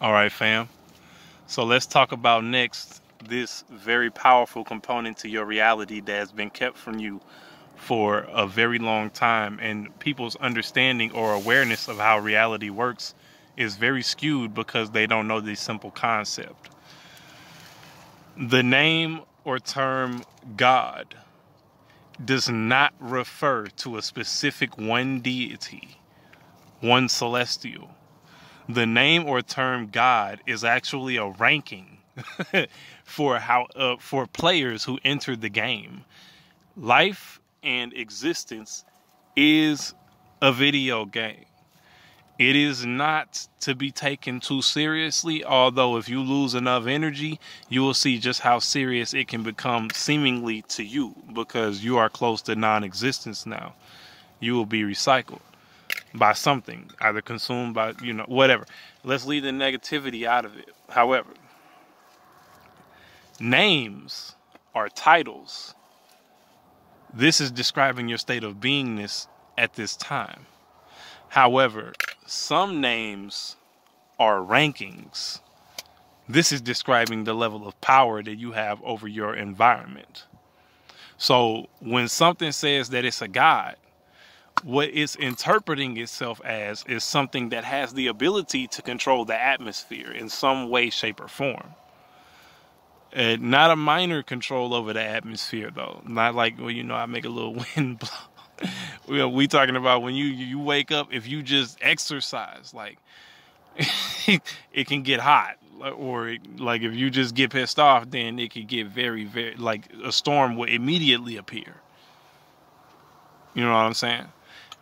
All right, fam. So let's talk about next this very powerful component to your reality that has been kept from you for a very long time, and people's understanding or awareness of how reality works is very skewed because they don't know this simple concept. The name or term God does not refer to a specific one deity, one celestial. The name or term God is actually a ranking for players who enter the game. Life and existence is a video game. It is not to be taken too seriously, although if you lose enough energy, you will see just how serious it can become seemingly to you, because you are close to non-existence now. You will be recycled by something, either consumed by, whatever. Let's leave the negativity out of it. However, names are titles. This is describing your state of beingness at this time. However, some names are rankings. This is describing the level of power that you have over your environment. So when something says that it's a God, what it's interpreting itself as is something that has the ability to control the atmosphere in some way, shape, or form. Not a minor control over the atmosphere, though. Not like, I make a little wind blow. We talking about when you wake up, if you just exercise, like it can get hot, or like if you just get pissed off, then it could get very, very, like a storm will immediately appear. You know what I'm saying?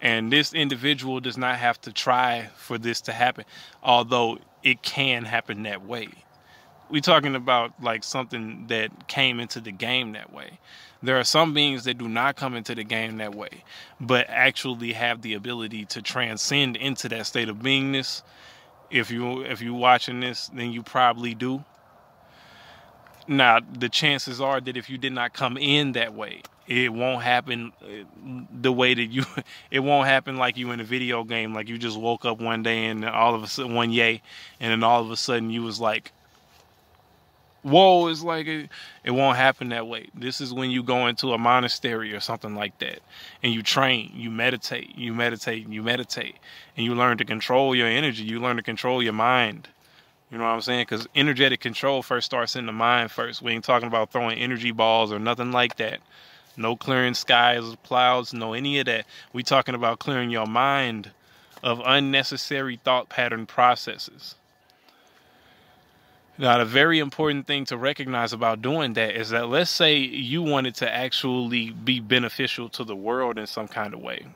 And this individual does not have to try for this to happen, although it can happen that way. We're talking about like something that came into the game that way. There are some beings that do not come into the game that way, but actually have the ability to transcend into that state of beingness. If you're watching this, then you probably do. Now, the chances are that if you did not come in that way, it won't happen the way that it won't happen like you in a video game, like you just woke up one day and all of a sudden one yay, and then all of a sudden you was like, whoa, it's like it won't happen that way. This is when you go into a monastery or something like that, and you train, you meditate, and you learn to control your energy, you learn to control your mind. You know what I'm saying? Because energetic control first starts in the mind first. We ain't talking about throwing energy balls or nothing like that. No clearing skies, clouds, no any of that. We talking about clearing your mind of unnecessary thought pattern processes. Now, the very important thing to recognize about doing that is that, let's say you wanted to actually be beneficial to the world in some kind of way.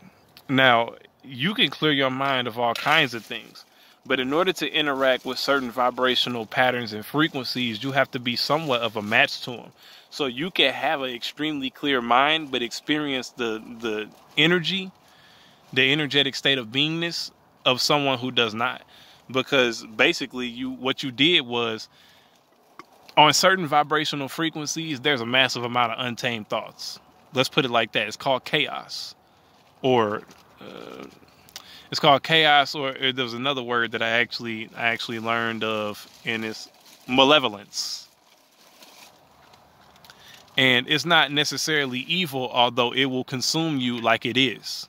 Now, you can clear your mind of all kinds of things, but in order to interact with certain vibrational patterns and frequencies, you have to be somewhat of a match to them. So you can have an extremely clear mind, but experience the energy, the energetic state of beingness of someone who does not. Because basically what you did was, on certain vibrational frequencies, there's a massive amount of untamed thoughts. Let's put it like that. It's called chaos. Or there's another word that I actually learned of, and it's malevolence. And it's not necessarily evil, although it will consume you like it is.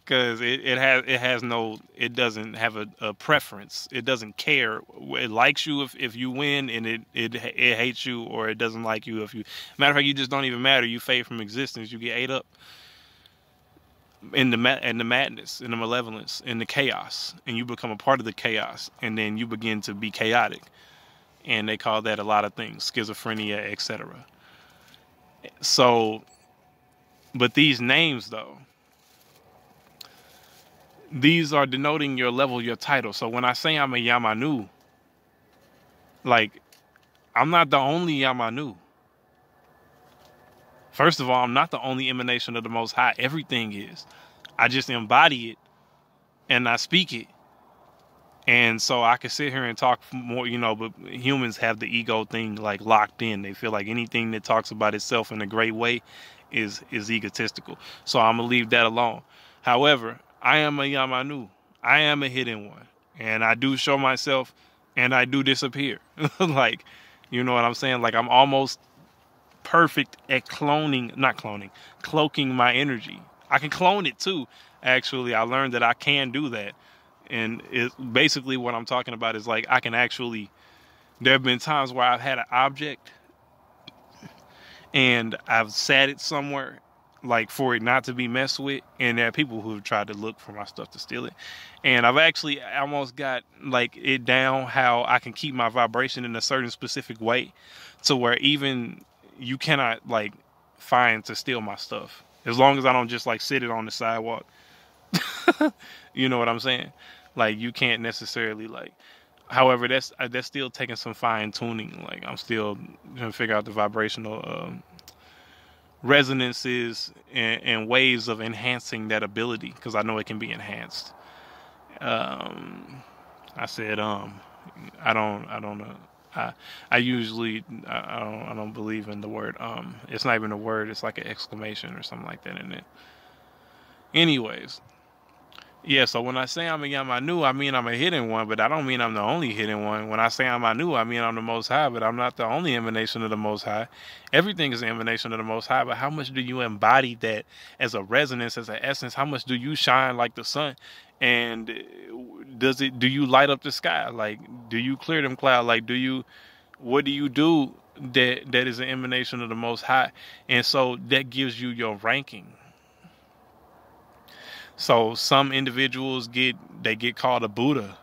Because it doesn't have a preference. It doesn't care. It likes you if you win, and it hates you, or it doesn't like you if you. Matter of fact, you just don't even matter. You fade from existence. You get ate up in the madness, in the malevolence, in the chaos, and you become a part of the chaos, and then you begin to be chaotic. And they call that a lot of things, schizophrenia, etc. So, but these names though. These are denoting your level, your title. So when I say I'm a Yamanu, like, I'm not the only Yamanu. First of all, I'm not the only emanation of the Most High. Everything is. I just embody it and I speak it. And so I can sit here and talk more, but humans have the ego thing like locked in. They feel like anything that talks about itself in a great way is egotistical. So I'm going to leave that alone. However, I am a Yamanu. I am a hidden one. And I do show myself and I do disappear. Like, you know what I'm saying? Like, I'm almost perfect at cloaking my energy. I can clone it too. Actually, I learned that I can do that. And it basically what I'm talking about is like, I can actually, there have been times where I've had an object and I've sat it somewhere like for it not to be messed with, and there are people who have tried to look for my stuff to steal it, and I've actually almost got like it down how I can keep my vibration in a certain specific way to where even you cannot like find to steal my stuff as long as I don't just like sit it on the sidewalk. You know what I'm saying? Like, you can't necessarily like, however, that's still taking some fine tuning. Like, I'm still trying to figure out the vibrational resonances and ways of enhancing that ability, because I know it can be enhanced. I said I don't know. I usually I don't believe in the word it's not even a word, it's like an exclamation or something like that in it. Anyways, yeah, so when I say I'm a Yamanu, I mean I'm a hidden one, but I don't mean I'm the only hidden one. When I say I'm Anu, I mean I'm the Most High, but I'm not the only emanation of the Most High. Everything is an emanation of the Most High, but how much do you embody that as a resonance, as an essence? How much do you shine like the sun? And do you light up the sky? Like, do you clear them clouds? Like, what do you do that is an emanation of the Most High? And so that gives you your ranking. So some individuals get called a Buddha.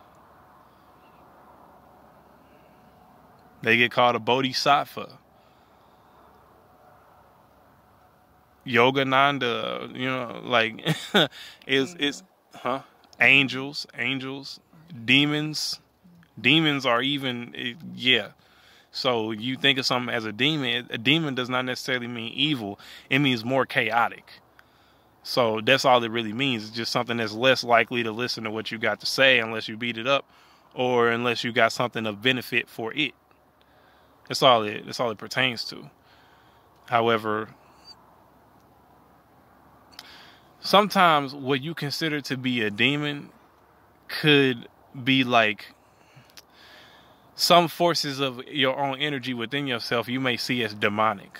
They get called a Bodhisattva. Yogananda, you know, like is angels, demons. Demons are even, yeah. So you think of something as a demon does not necessarily mean evil. It means more chaotic. So that's all it really means. It's just something that's less likely to listen to what you got to say unless you beat it up, or unless you got something of benefit for it. That's all it pertains to. However, sometimes what you consider to be a demon could be like some forces of your own energy within yourself you may see as demonic.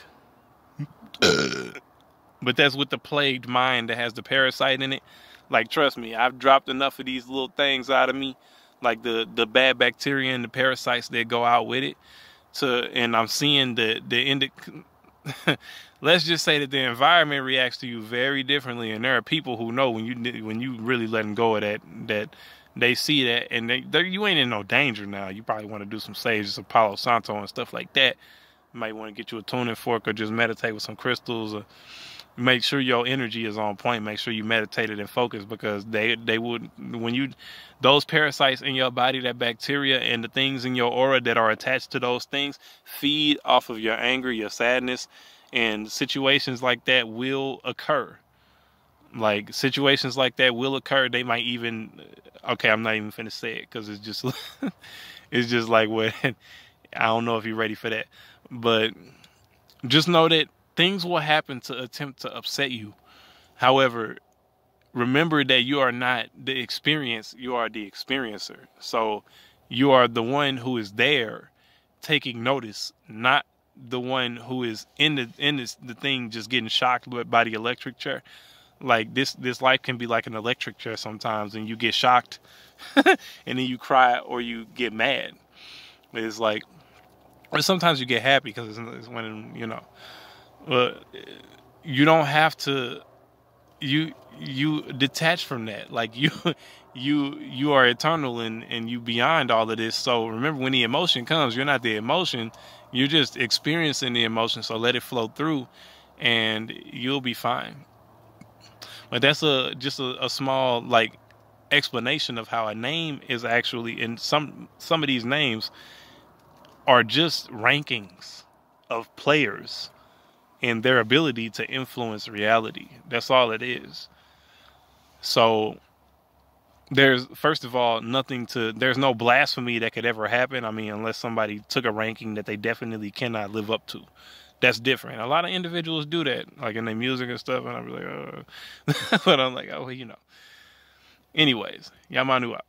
But that's with the plagued mind that has the parasite in it. Like, trust me, I've dropped enough of these little things out of me, like the bad bacteria and the parasites that go out with it, and I'm seeing let's just say that the environment reacts to you very differently, and there are people who know when you really let them go of that they see that, and you ain't in no danger now. You probably want to do some sage, some Palo Santo and stuff like that. You might want to get you a tuning fork or just meditate with some crystals, or make sure your energy is on point. Make sure you meditated and focused, because they would, those parasites in your body, that bacteria and the things in your aura that are attached to those things, feed off of your anger, your sadness, and situations like that will occur. Like, situations like that will occur. They might even, okay, I'm not even finna say it because it's just it's just like what I don't know if you're ready for that, but just know that things will happen to attempt to upset you. However, remember that you are not the experience, you are the experiencer. So you are the one who is there taking notice, not the one who is in the thing just getting shocked by the electric chair. Like, this life can be like an electric chair sometimes, and you get shocked and then you cry or you get mad. It's like, or sometimes you get happy because it's when, you know. But you don't have to. You detach from that. Like, you are eternal and you beyond all of this. So remember, when the emotion comes, you're not the emotion. You're just experiencing the emotion. So let it flow through, and you'll be fine. But that's just a small like explanation of how a name is actually. And some of these names are just rankings of players and their ability to influence reality. That's all it is. So there's, first of all, there's no blasphemy that could ever happen. I mean, unless somebody took a ranking that they definitely cannot live up to. That's different. A lot of individuals do that, like in their music and stuff, and I'm like, but I'm like, oh, you know. Anyways, Yamanu out.